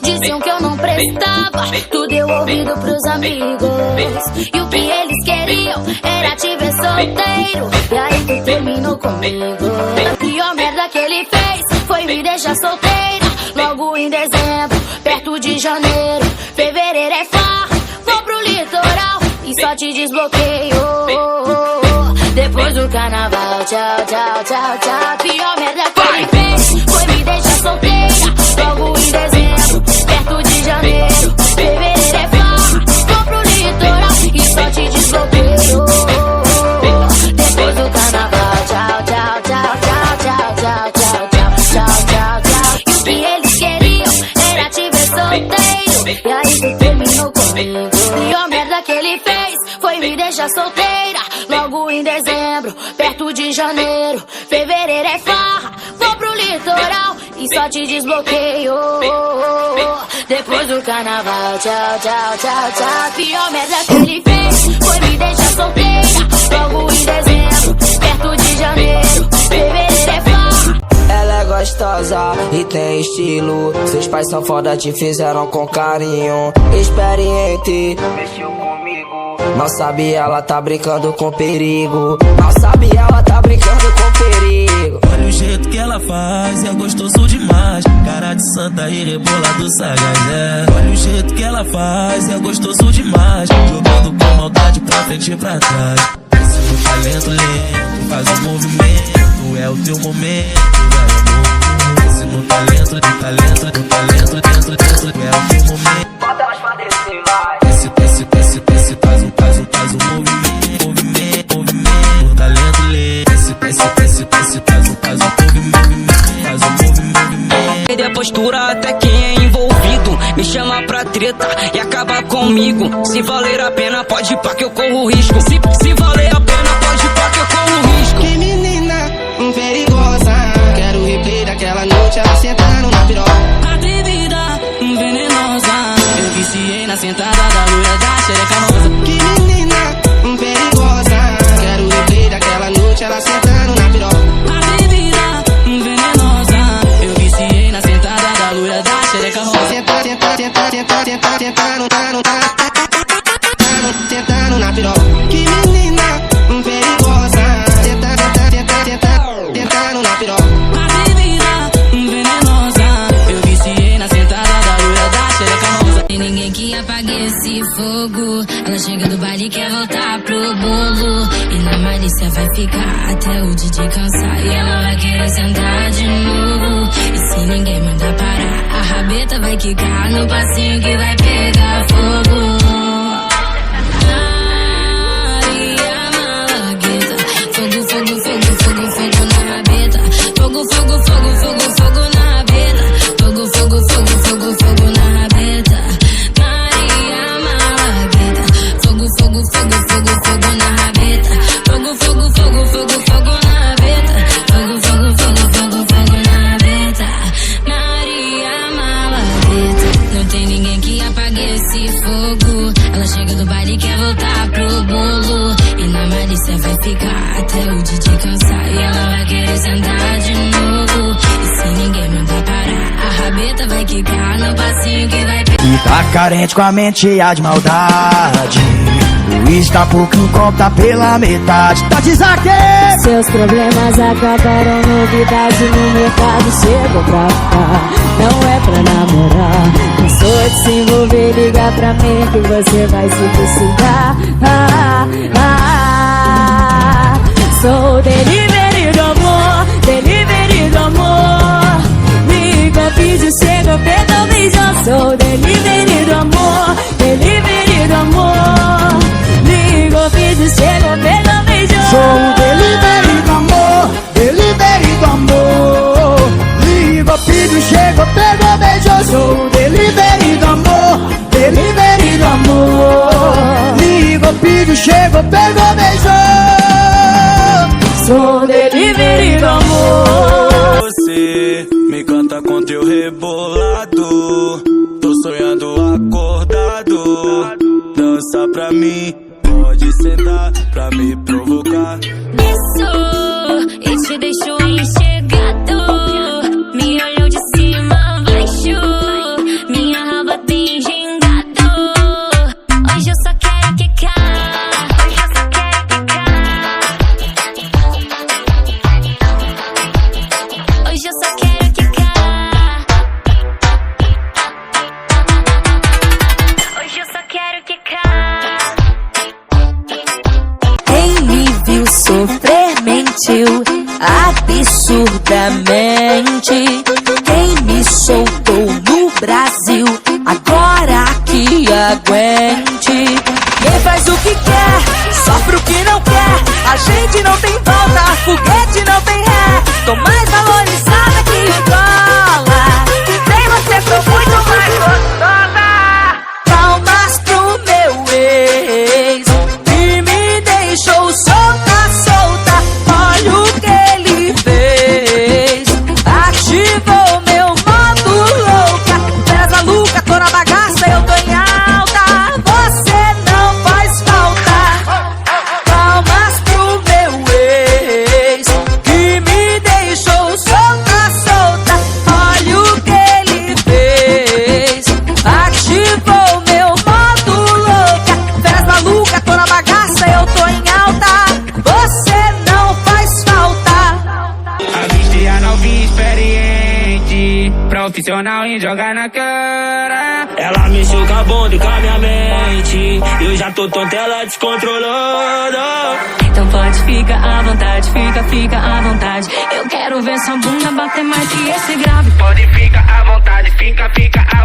diziam que eu não prestava, tu deu ouvido pros amigos. E o que eles queriam era te ver solteiro, e aí tu terminou comigo. A pior merda que ele fez foi me deixar solteira. Logo em dezembro, perto de janeiro, fevereiro é farra, vou pro litoral e só te desbloqueio. Depois do carnaval, tchau, tchau, tchau, tchau. Pior merda que ele fez foi me deixar solteira. Logo em dezembro, perto de janeiro, fevereiro é farra, vou pro litoral e só te desbloqueio. Depois do carnaval, tchau, tchau, tchau, tchau, tchau, tchau, tchau, tchau, tchau, tchau. E o que eles queriam era te ver solteiro, e aí tu terminou comigo. Pior merda que ele fez foi me deixar solteira. Logo em dezembro, perto de janeiro, fevereiro é farra, vou pro litoral e só te desbloqueio. Depois do carnaval, tchau, tchau, tchau, tchau. Pior merda que ele fez foi me deixar solteira. Logo em dezembro, perto de janeiro, fevereiro é farra. Ela é gostosa e tem estilo, seus pais são foda, te fizeram com carinho. Experiente, mexeu comigo. Mal sabe ela tá brincando com perigo. Mal sabe ela tá brincando com perigo. Olha o jeito que ela faz, é gostoso demais. Cara de santa e rebolado sagaz, é. Olha o jeito que ela faz, é gostoso demais. Jogando com maldade pra frente e pra trás. Esse no talento lento, faz o movimento, é o teu momento, vai amor. Esse no talento, talento, talento, dentro, é o teu momento. Bota elas pra descer, vai. Esse faz um movimento, o talento lê. Esse faz um movimento. Perder a postura até quem é envolvido me chama pra treta e acaba comigo. Se valer a pena, pode ir pra que eu corro risco. Se valer a pena, pode ir pra que eu corro risco. Que menina perigosa, quero o replay daquela noite, ela sentando na piroca. Atrevida, venenosa, eu viciei na sentada da loira da xereca rosa. Que menina perigosa, quero o replay daquela noite, ela sentando na piroca. Atrevida, venenosa, eu viciei na sentada da loira da xereca rosa. Sentando na piroca. Que menina perigosa, sentando na piroca. Atrevida, venenosa, eu viciei na sentada da loira da xereca rosa. Tem ninguém que apague esse fogo. Ela chega do baile e quer voltar pro bolo, e na malícia vai ficar até o DJ cansar, e ela vai querer sentar de novo. E se ninguém mandar parar, a rabeta vai quicar no passinho que vai pegar fogo. Maria Malagueta, fogo, fogo, fogo, fogo, fogo na rabeta. Fogo, fogo, fogo, fogo, fogo na rabeta. Fogo, fogo, fogo, fogo, fogo na rabeta. Maria Malagueta, fogo, fogo, fogo, fogo, fogo na rabeta. Fogo, fogo, fogo, fogo, fogo na rabeta. Fogo, fogo, fogo, fogo, fogo na rabeta. Maria Malagueta, não tem ninguém que apague esse fogo. Ela chega do baile e quer voltar pro bolo, e na malícia vai ficar até o DJ cansar, e ela vai querer sentar de novo. E se ninguém mandar parar, a rabeta vai quicar no passinho que vai pegar. E tá carente com a mente cheia de maldade, o está pouquinho conta pela metade. Tá desaquê. Seus problemas acabaram, novidade no mercado chegou pra ficar. Não é pra namorar, cansou de se envolver, liga pra mim que você vai se precisar. Sou o delivery do amor, delivery do amor. Liga, vídeo, chega, pega, beija. Sou o delivery do amor, delivery do amor. Liga, vídeo, chega, pega, beija. Sou o delivery do amor, delivery do amor. Liga, pediu, chega, pega, beija. Sou o delivery do amor, delivery do amor. Liga, pediu, chega, pega, beija. Sou o delivery do amor. Você me canta com teu rebolado, tô sonhando acordado. Dança pra mim, pode sentar pra me provocar. Desço e te deixo enxergado, me olhou de cima a baixo, minha mentiu absurdamente. Quem me soltou no Brasil, agora que aguente. Quem faz o que quer, sofre o que não quer. A gente não tem volta, foguete não tem ré. Tô mais valorizada que o dólar. Sem você sou muito mais gostosa. Palmas pro meu ex, que me deixou solta, solta. Olha o que ele fez, ativou meu modo louca. Fez maluca, tô na bagaça, eu tô em alta. Você não faz falta. Palmas pro meu ex, que me deixou solta, solta. Olha o que ele fez, ativou meu modo louca. Fez maluca, tô na bagaça, eu tô em alta. Você não faz falta. Avistei a novinha experiente, profissional em jogar na cara. Ela mexeu com a bunda e com a minha mente. Eu já tô tonto, ela descontrolada. Então pode ficar à vontade, fica à vontade. Eu quero ver sua bunda bater mais que esse grave. Pode ficar à vontade, fica à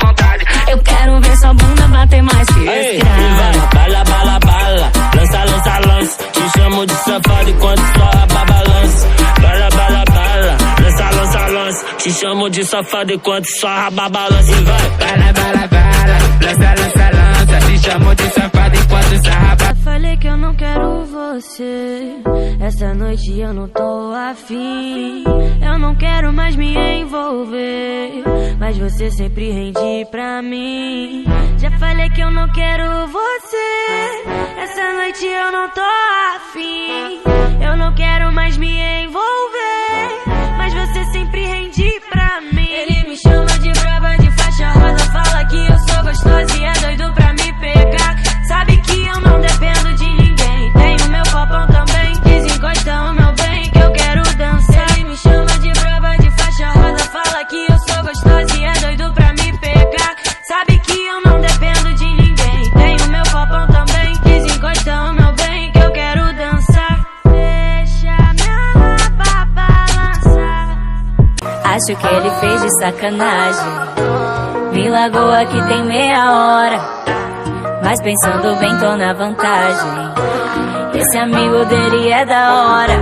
vontade. Eu quero ver sua bunda bater mais que Ei, esse grave. bala, bala, bala. Lança, lança, lança. Te chamo de safado enquanto sua raba balança. Bala, bala, bala. Lança, lança, lança. Te chamo de safado enquanto sua raba balança. E vai. Bala, bala, bala. Lança, lança, lança. Te chamo de safado enquanto sarraba. Eu falei que eu não quero você. Essa noite eu não tô afim. Eu não quero mais me envolver, mas você sempre rende pra mim. Já falei que eu não quero você. Essa noite eu não tô afim. Eu não quero mais me envolver, mas você sempre rende pra mim. Ele me chama de braba, de faixa rosa. Fala que eu sou gostosa e é doido pra me pegar. Sabe que eu não dependo de ninguém. Tenho meu copão também, desencosta o meu bem que eu quero dançar. Ele me chama de braba, de faixa rosa. Fala que eu sou gostosa e é doido pra me pegar. Sabe que eu não dependo de ninguém. Tenho meu copão também, desencosta o meu bem que eu quero dançar. Deixa minha raba balançar. Acho que ele fez de sacanagem, me largou aqui tem meia hora. Mas pensando bem tô na vantagem. Esse amigo dele é da hora.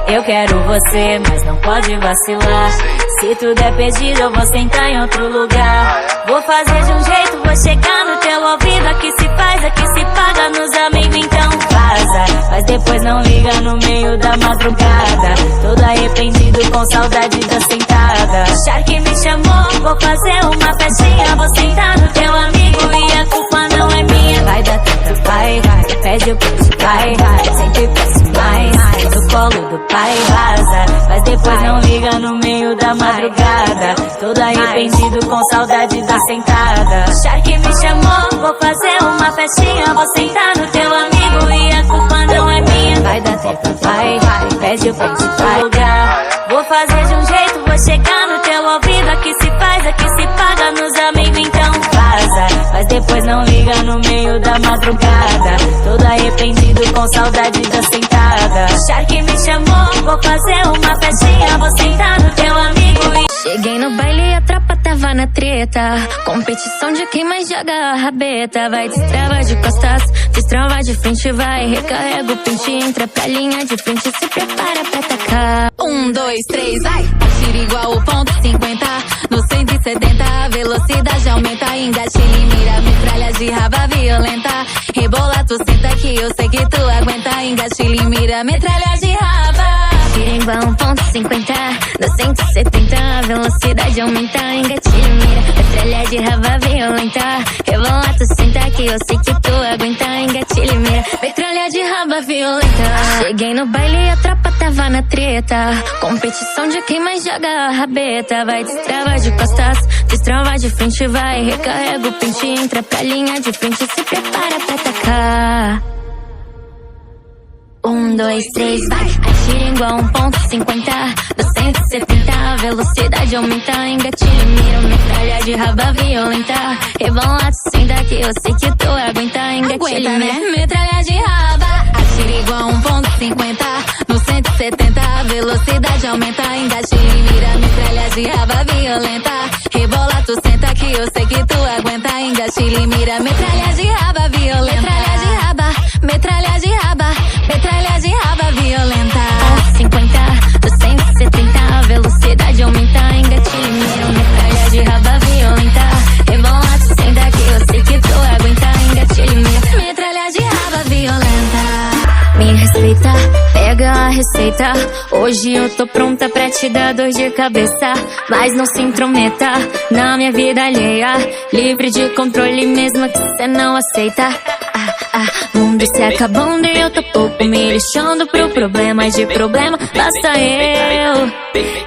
Eu quero você, mas não pode vacilar. Se tudo é pedido eu vou sentar em outro lugar. Vou fazer de um jeito, vou chegar no teu ouvido. Aqui se faz, aqui se paga nos amigos, então vaza. Mas depois não liga no meio da madrugada, todo arrependido com saudade da sentada. Shark me chamou, vou fazer uma festinha. Vou sentar no teu amigo e a culpa não é minha. Vai dar tenta, vai, pede o peixe, vai, sempre peço mais. No colo do pai vaza, mas depois não liga no meio da madrugada, todo arrependido com saudade da sentada. Shark me chamou, vou fazer uma festinha. Vou sentar no teu amigo e a culpa não é minha. Vai dar tenta, vai, pede o peixe, vai lugar. Vou fazer de um jeito, vou chegar no teu ouvido. Aqui se faz, aqui se paga nos amigos, então vaza. Mas depois não liga no meio da madrugada, todo arrependido com saudade da sentada. Shark me chamou, vou fazer uma festinha. Vou sentar no teu amigo e... Cheguei no baile e a tropa tava na treta. Competição de quem mais joga a rabeta. Vai, destrava de costas, destrava de frente. Vai, recarrega o pente, entra pra linha de frente. Se prepara pra atacar. 1, 2, 3, vai! Atira igual o ponto 50. No 170 a velocidade aumenta. Engatilha e mira, metralha de raba violenta. Rebola, tu senta que eu sei que tu aguenta. Engatilha e mira, metralha de raba. Tira igual 1.50, no 170 a velocidade aumenta. Engatilha e mira, metralha de raba violenta. Rebola, tu senta que eu sei que tu aguenta. Engatilha e mira, metralha de raba violenta. Cheguei no baile e a tropa tava na treta. Competição de quem mais joga a rabeta. Vai, destrava de costas, destrava de frente. Vai, recarrega o pente, entra pra linha de frente. Se prepara pra atacar. 1, 2, 3, vai! Atira igual 1.50, no 170 a velocidade aumenta. Engatilha e mira, metralha de raba violenta. Rebola, tu senta que eu sei que tu aguenta. Engatilha e mira, metralha de raba. Atira igual 1.50 no 170, a velocidade aumenta, engatilhe, mira, metralha de raba violenta. Rebola, tu senta que eu sei que tu aguenta, engatilhe, mira, metralha de raba violenta. Metralha de raba, metralha de raba, metralha de raba violenta. 50 do 170, a velocidade aumenta, engatilhe, mira, metralha de raba violenta. Rebola, tu senta que eu sei que tu aguenta, engatilhe, mira, metralha de raba violenta. Me respeita, pega a receita. Hoje eu tô pronta pra te dar dor de cabeça, mas não se intrometa na minha vida alheia. Livre de controle mesmo que cê não aceita. Mundo se acabando e eu tô pouco me lixando pro problema. De problema basta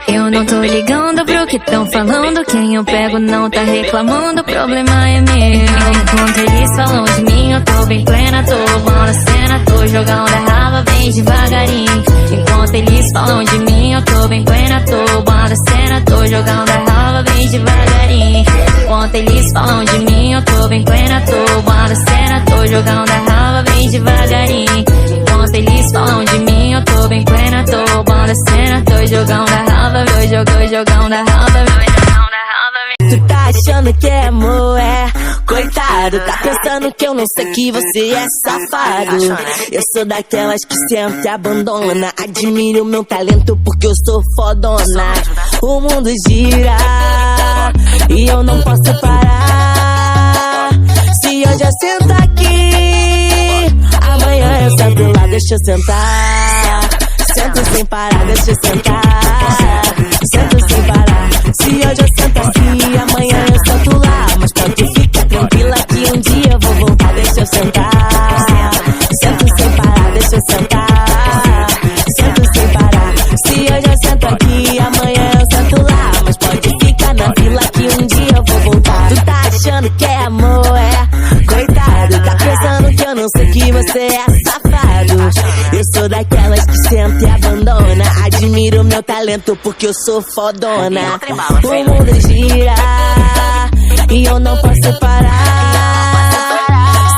eu não tô ligando pro que tão falando. Quem eu pego não tá reclamando, o problema é meu. Enquanto eles falam de mim, eu tô bem plena, tô roubando a cena, tô jogando a raba bem devagarinho. Enquanto eles falam de mim, eu tô bem plena, tô roubando a cena, tô jogando a raba bem devagarinho. Enquanto eles falam de mim, eu tô bem plena, tô roubando a cena, tô jogando a raba bem devagarinho. Enquanto eles falam de mim, eu tô bem plena, tô roubando a cena, tô jogando a raba, tô jogando a raba, Tu tá achando que é amor, coitado, tá pensando que eu não sei que você é safado. Eu sou daquelas que sempre abandona, admiro o meu talento porque eu sou fodona. O mundo gira e eu não posso parar. Se hoje eu sento aqui, amanhã eu sento lá, deixa eu sentar. Sento sem parar, deixa eu sentar. Sento sem parar. Se hoje eu sento aqui, amanhã eu sento lá. Mas pode ficar tranquila que um dia eu vou voltar, deixa eu sentar. Sento sem parar, deixa eu sentar. Sento sem parar. Se hoje eu sento aqui, amanhã eu sento lá. Mas pode ficar na fila que um dia eu vou voltar. Tu tá achando que é amor, coitado, tá pensando que eu não sei que você é safado. Eu sou daquelas que sempre abandona, admiro meu talento porque eu sou fodona. O mundo gira e eu não posso parar.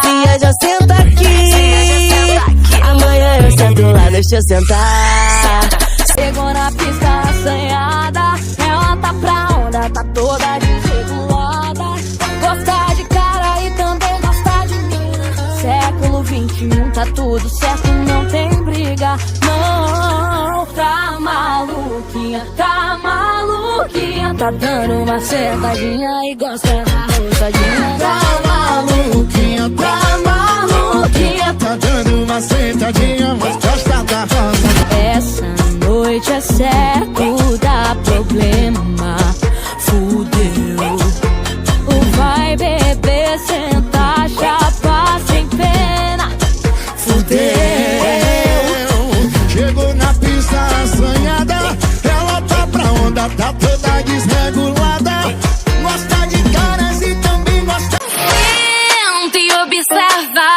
Se hoje eu sento aqui, amanhã eu sento lá, deixa eu sentar. Chegou na pista assanhada, ela tá pra onda, tá toda desregulada. Gosta de cara e também gosta de mim. Século 21, tá tudo certo, não tem briga. Não, tá maluquinha, tá maluquinha. Tá dando uma sentadinha e gosta da rosadinha. Tá maluquinha, tá maluquinha. Tá dando uma sentadinha, mas gosta da rosa. Essa noite é certo, dá problema. Fudeu. Vai beber, sentar, chapa sem pena. Fudeu. Chegou na pista assanhada, ela tá pra onda, tá toda desregulada. Gosta de caras e também gosta. Senta e observa,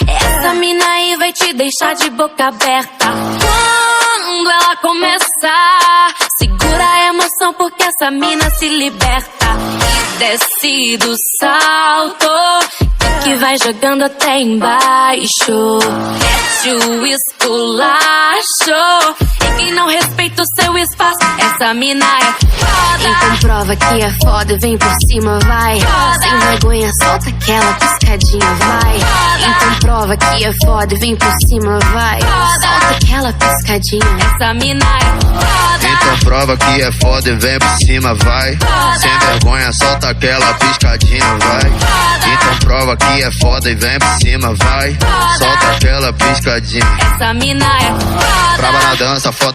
essa mina aí vai te deixar de boca aberta. Quando ela começar, segura a emoção porque essa mina se liberta. E desce do salto, que vai jogando até embaixo. Mete o esculacho, e quem não respeita o seu espaço, essa mina é foda. Então prova que é foda e vem por cima, vai. Sem vergonha, solta aquela piscadinha, vai. Então prova que é foda e vem por cima, vai. Solta aquela piscadinha, essa mina é foda. Então prova que é foda e vem por cima, vai. Sem vergonha, solta aquela piscadinha, vai. Então prova que é foda e vem por cima, vai. Solta aquela piscadinha. Essa mina é foda. Brava na dança, foda.